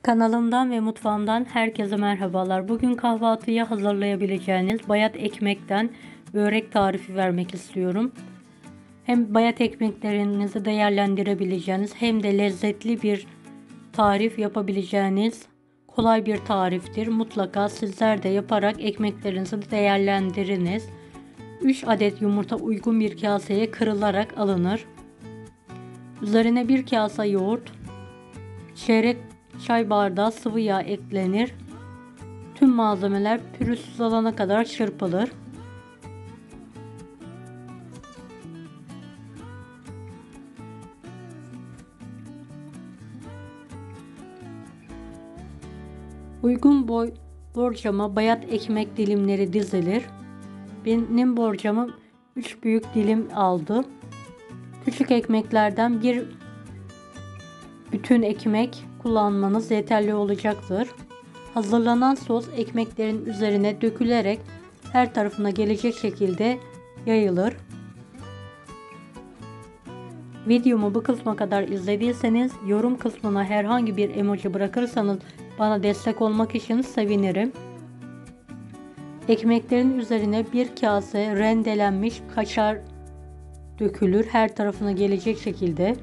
Kanalımdan ve mutfağımdan herkese merhabalar. Bugün kahvaltıya hazırlayabileceğiniz bayat ekmekten börek tarifi vermek istiyorum. Hem bayat ekmeklerinizi değerlendirebileceğiniz hem de lezzetli bir tarif yapabileceğiniz kolay bir tariftir. Mutlaka sizler de yaparak ekmeklerinizi değerlendiriniz. 3 adet yumurta uygun bir kaseye kırılarak alınır. Üzerine bir kase yoğurt, çeyrek çay bardağı sıvı yağ eklenir. Tüm malzemeler pürüzsüz olana kadar çırpılır. Uygun borcama bayat ekmek dilimleri dizilir. Benim borcamım 3 büyük dilim aldı. Küçük ekmeklerden bir bütün ekmek kullanmanız yeterli olacaktır. Hazırlanan sos ekmeklerin üzerine dökülerek her tarafına gelecek şekilde yayılır. Videomu bu kısma kadar izlediyseniz yorum kısmına herhangi bir emoji bırakırsanız bana destek olmak için sevinirim. Ekmeklerin üzerine bir kase rendelenmiş kaşar dökülür her tarafına gelecek şekilde.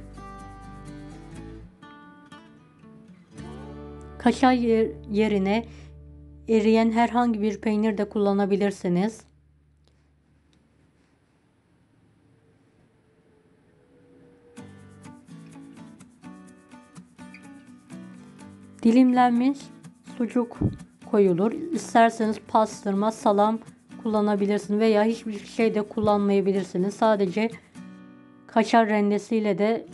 Kaşar yerine eriyen herhangi bir peynir de kullanabilirsiniz. Dilimlenmiş sucuk koyulur. İsterseniz pastırma, salam kullanabilirsiniz veya hiçbir şey de kullanmayabilirsiniz. Sadece kaşar rendesiyle de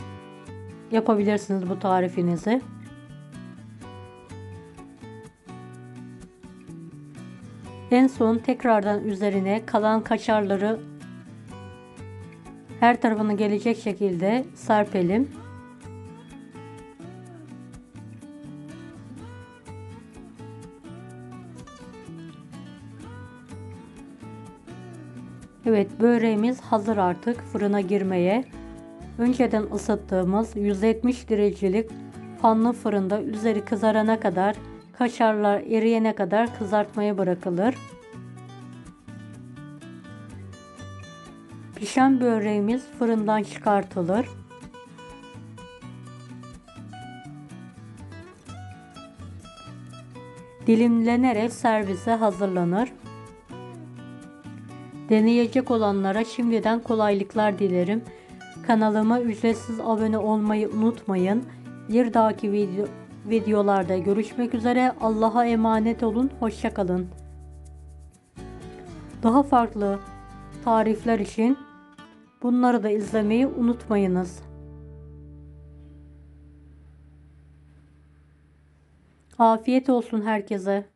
yapabilirsiniz bu tarifinizi. En son tekrardan üzerine kalan kaşarları her tarafına gelecek şekilde serpelim. Evet, böreğimiz hazır artık fırına girmeye. Önceden ısıttığımız 170 derecelik fanlı fırında üzeri kızarana kadar, kaşarlar eriyene kadar kızartmaya bırakılır. Pişen böreğimiz fırından çıkartılır. Dilimlenerek servise hazırlanır. Deneyecek olanlara şimdiden kolaylıklar dilerim. Kanalıma ücretsiz abone olmayı unutmayın. Bir dahaki videolarda görüşmek üzere. Allah'a emanet olun. Hoşça kalın. Daha farklı tarifler için bunları da izlemeyi unutmayınız. Afiyet olsun herkese.